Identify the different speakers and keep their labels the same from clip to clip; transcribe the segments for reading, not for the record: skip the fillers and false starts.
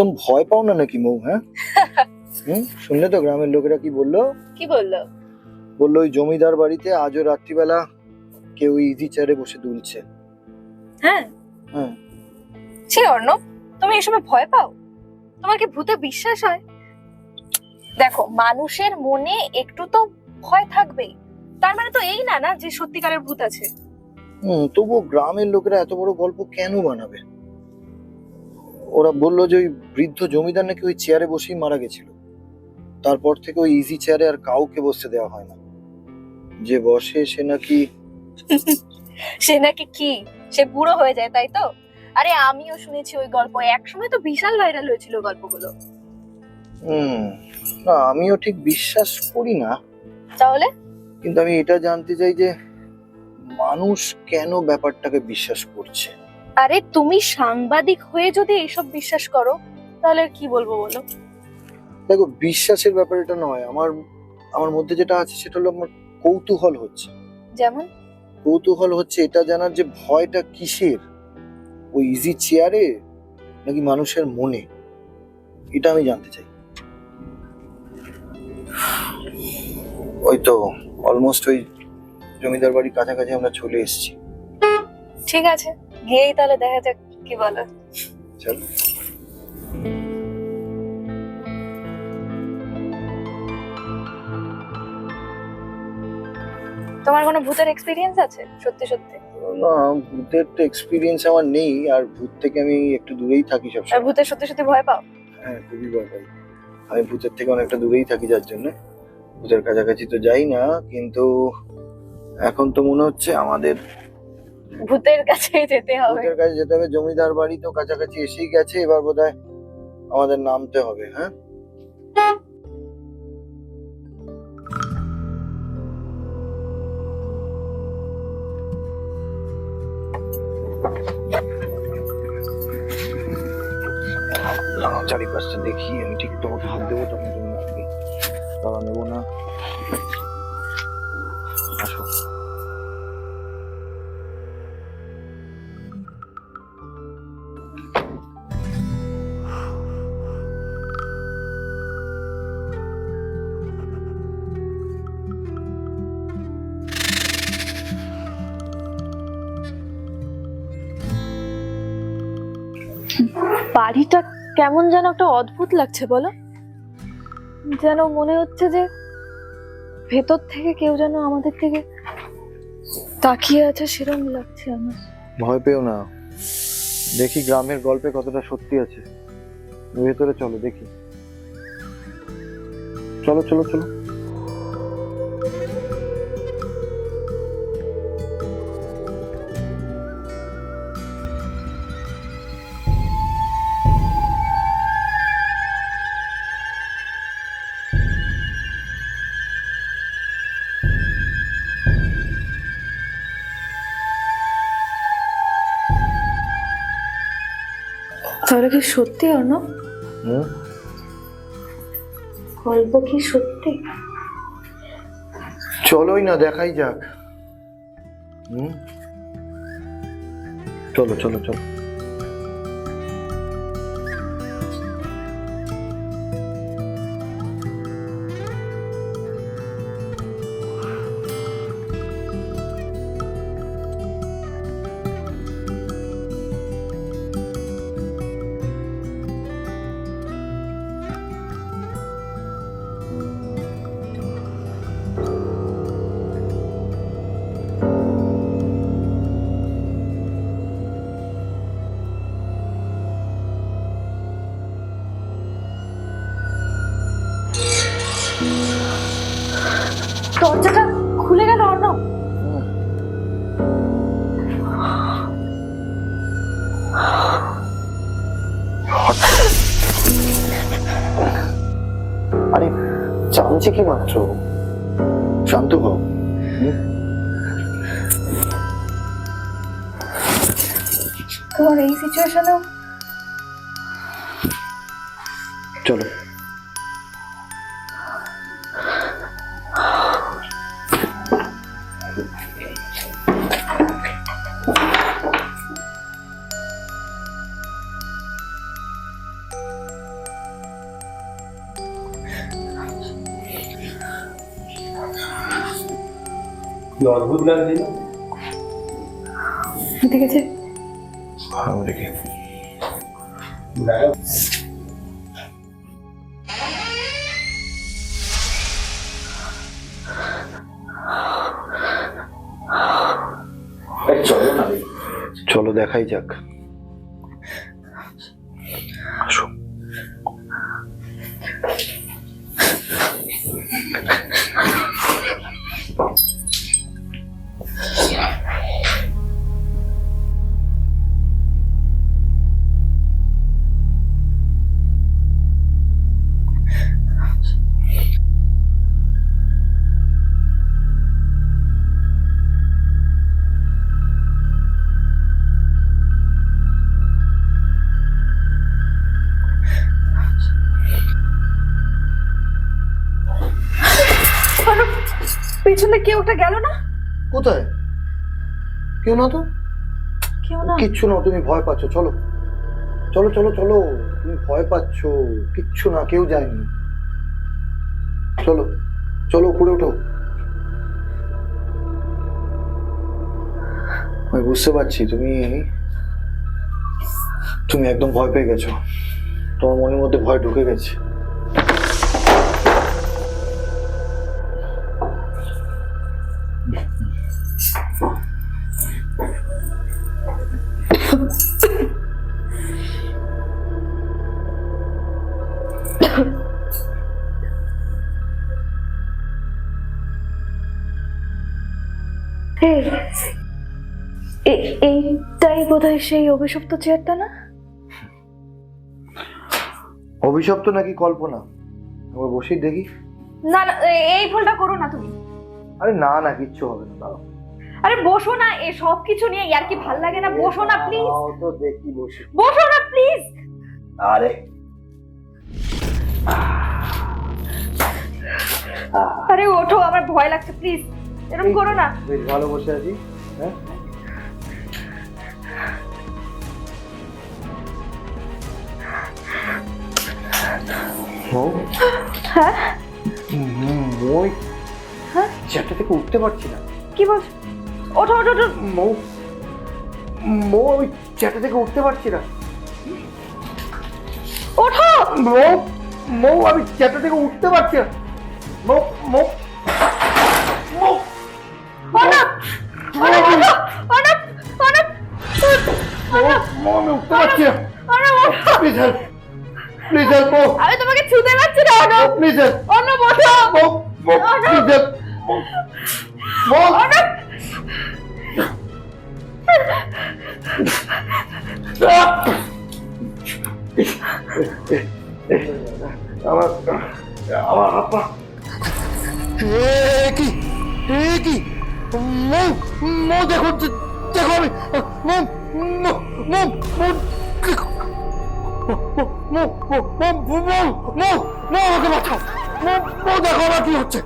Speaker 1: একদম ভয় পাও না নাকি মৌ? হ্যাঁ শুনলে তো গ্রামের লোকেরা কি বললো?
Speaker 2: কি বললো?
Speaker 1: বললো ওই জমিদার বাড়িতে আজও রাত্রিবেলা কেউ ইজি চেয়ারে বসে দুলছে।
Speaker 2: হ্যাঁ
Speaker 1: হ্যাঁ।
Speaker 2: ছি অর্ণব, তুমি এসবে ভয় পাও? তোমার কি ভূতে বিশ্বাস হয়? দেখো, মানুষের মনে একটু তো ভয় থাকবেই, তার মানে তো এই না না যে সত্যিকারের ভূত আছে।
Speaker 1: তবুও গ্রামের লোকেরা এত বড় গল্প কেন বানাবে? ওরা বললো যে ওই বৃদ্ধ জমিদার নাকি ওই চেয়ারে বসেই মারা গেছিল। তারপর থেকে ওই ইজি চেয়ারে আর কাউকে বসতে দেওয়া হয় না। যে বসে সে নাকি
Speaker 2: সে নাকি কি? সে বুড়ো হয়ে যায়, তাই তো? আরে আমিও শুনেছি ওই গল্প, একসময় তো বিশাল ভাইরাল হয়েছিল গল্পগুলো।
Speaker 1: না, আমিও ঠিক বিশ্বাস করি না।
Speaker 2: তাহলে?
Speaker 1: কিন্তু আমি এটা জানতে চাই যে মানুষ কেন ব্যাপারটাকে বিশ্বাস করছে।
Speaker 2: আরে তুমি সাংবাদিক হয়ে যদি এসব বিশ্বাস করো তাহলে কি বলবো বলো?
Speaker 1: দেখো, বিশ্বাসের ব্যাপার এটা নয়। আমার মধ্যে যেটা আছে সেটা হলো আমার কৌতূহল হচ্ছে।
Speaker 2: যেমন?
Speaker 1: কৌতূহল হচ্ছে এটা জানার যে ভয়টা কিসের, ওই ইজি চেয়ারে নাকি মানুষের মনে, এটা আমি জানতে চাই। ওই তো অলমোস্ট ওই জমিদার বাড়ির কাছাকাছি আমরা চলে এসেছি।
Speaker 2: ঠিক আছে, গিয়েই তাহলে দেখা যাক কি বলো।
Speaker 1: চল।
Speaker 2: তোমার কোনো ভূতের এক্সপেরিয়েন্স আছে সত্যি সত্যি?
Speaker 1: না, ভূতের তো এক্সপিরিয়েন্স আমার নেই, আর ভূত থেকে আমি একটু দূরেই থাকি
Speaker 2: আর
Speaker 1: সবসময়।
Speaker 2: ভূতের সত্যি সত্যি ভয় পাও?
Speaker 1: হ্যাঁ, খুবই ভয় পাই। আমি ভূতের থেকে অনেকটা দূরেই থাকি, যার জন্য ভূতের কাছাকাছি তো যাই না। কিন্তু এখন তো মনে হচ্ছে আমাদের
Speaker 2: ভূতের কাছে যেতে হবে।
Speaker 1: ভূতের কাছে যেতে হবে। জমিদার বাড়ি তো কাছাকাছি এসেই গেছে, এবার বোধহয় আমাদের নামতে হবে। হ্যাঁ, চারিপাশটা দেখি। আমি ঠিক তোমাকে হাত দেবো, তখন তুমি আসবে। তারা নেবো না। আসো।
Speaker 2: বাড়িটা কেমন যেন একটা অদ্ভুত লাগছে বলো। যেন মনে হচ্ছে যে ভেতর থেকে কেউ যেন আমাদের দিকে তাকিয়ে আছে, সেরকম লাগছে আমার।
Speaker 1: ভয় পেও না, দেখি গ্রামের গল্পে কতটা সত্যি আছে। ভেতরে চলো, দেখি। চলো চলো চলো।
Speaker 2: তাহলে কি সত্যি অর্ণব? গল্প কি সত্যি?
Speaker 1: চলোই না, দেখাই যাক। চলো চলো চলো।
Speaker 2: দরজাটা খুলে গেল অর্ণব।
Speaker 1: আরে জানছে কি মাত্র, শান্ত হও।
Speaker 2: তোমার এই সিচুয়েশনে
Speaker 1: চলো।
Speaker 3: কি অদ্ভুত লাগছে না?
Speaker 2: ঠিক আছে,
Speaker 1: ভালো দেখে
Speaker 3: গায়ক চলো না,
Speaker 1: চলো দেখাই যাক। আসো।
Speaker 2: পেছনে কেউ একটা গেল না?
Speaker 1: কোথায়? কেউ না তো।
Speaker 2: কেউ না?
Speaker 1: কিচ্ছু না, তুমি ভয় পাচ্ছ। চলো চলো চলো চলো, তুমি ভয় পাচ্ছ। কিচ্ছু না, কেউ যায়নি। চলো চলো, উপরে ওঠো। আমি বুঝতে পারছি তুমি তুমি একদম ভয় পেয়ে গেছো। তোমার মনের মধ্যে ভয় ঢুকে গেছে।
Speaker 2: এইটাই বোধহয় সেই অভিশপ্ত চেয়ারটা না?
Speaker 1: অভিশপ্ত নাকি কল্পনা, আমরা বসেই দেখি।
Speaker 2: না না, এই ভুলটা করো না তুমি।
Speaker 1: আরে না না, কিচ্ছু হবে না, দাঁড়াও।
Speaker 2: আরে বসো না, এই সব কিছু নিয়ে আর কি ভাল লাগে না? বসো না প্লিজ,
Speaker 1: তো দেখি, বসে।
Speaker 2: বসো না প্লিজ।
Speaker 1: আরে
Speaker 2: আরে ওঠো, আমার ভয় লাগছে, প্লিজ এরকম করো না।
Speaker 1: বেশ ভালো বসে আছি। হ্যাঁ,
Speaker 2: হ্যাঁ
Speaker 1: মই
Speaker 2: হ্যাঁ,
Speaker 1: চেয়ারটা থেকে উঠতে পারছি না।
Speaker 2: কি বলছো? ওঠো ওঠো ওঠো।
Speaker 1: মৌ মৌ, আমি চেয়ারটা থেকে উঠতে পারছি না।
Speaker 2: ওঠো
Speaker 1: মৌ মৌ, আমি চেয়ারটা থেকে উঠতে পারছি না। মৌ মৌ মৌ,
Speaker 2: অনব অনব ওঠো, অনব অনব
Speaker 1: মৌ, আমি উঠতে পারছি না।
Speaker 2: অনব ওঠো।
Speaker 1: প্লিজ হেল্প, প্লিজ হেল্প মৌ,
Speaker 2: আমি তোমাকে ছুতে পারছি না। অনব
Speaker 1: প্লিজ হেল্প
Speaker 2: অনব ওঠো।
Speaker 1: মৌ, মৌ, প্লিজ হেল্প মৌ।
Speaker 2: অনব
Speaker 1: আমার আমার হাত পা। কি কি মৌ, মৌ দেখো, দেখো আমি মৌ, মৌ, মৌ, মৌ, মৌ, মৌ, মৌ, মৌ, মৌ, আমাকে বাঁচাও। মৌ, মৌ, দেখো আমার কি হচ্ছে।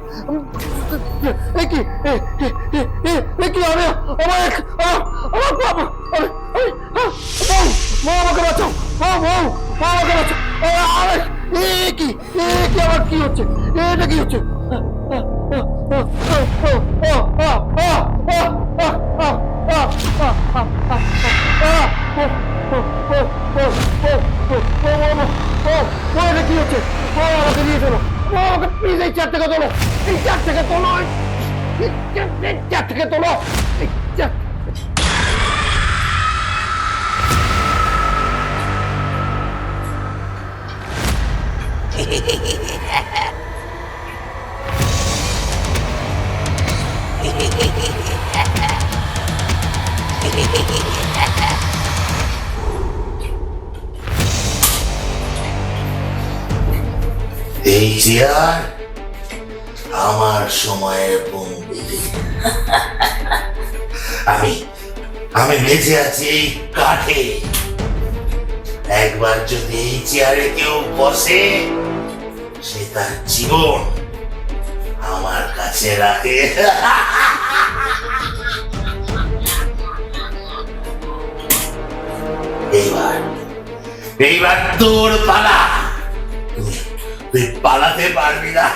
Speaker 1: কি কি আমি আমার আমার বাবা, মৌ, আমাকে বাঁচাও। মৌ, মৌ, মৌ, আমাকে বাঁচাও। কি আমার কি হচ্ছে? এটা কি হচ্ছে? এটা কি হচ্ছে? আমাকে নিয়ে চলো, আমাকে প্লিজ এই চেয়ার থেকে তোলো, এই চেয়ার থেকে তোলো, এই চেয়ার থেকে তোলো, এই চেয়ার।
Speaker 4: এই চেয়ার আমার সময়ের বন্দি। আমি বেঁচে আছি এই কাঠে। একবার যদি এই চেয়ারে কেউ বসে, সে তার জীবন আমার কাছে রাখে। এইবার তোর পালা। তুই পালাতে পারবি না।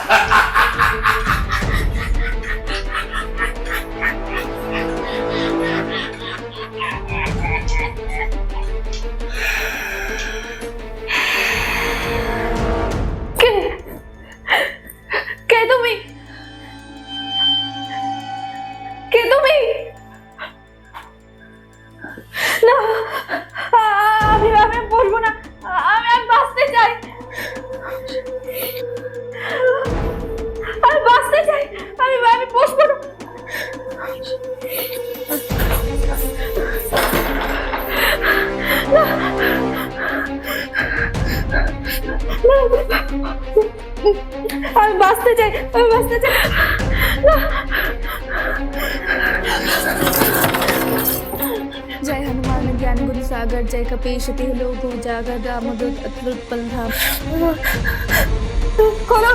Speaker 2: আমি বাঁচতে চাই, আমি বাঁচতে চাই।
Speaker 3: जय हनुमान ज्ञान गुरु सागर जय कपीशति लोक उजागर रामदूत अतुलित बलधाम।
Speaker 2: খোলো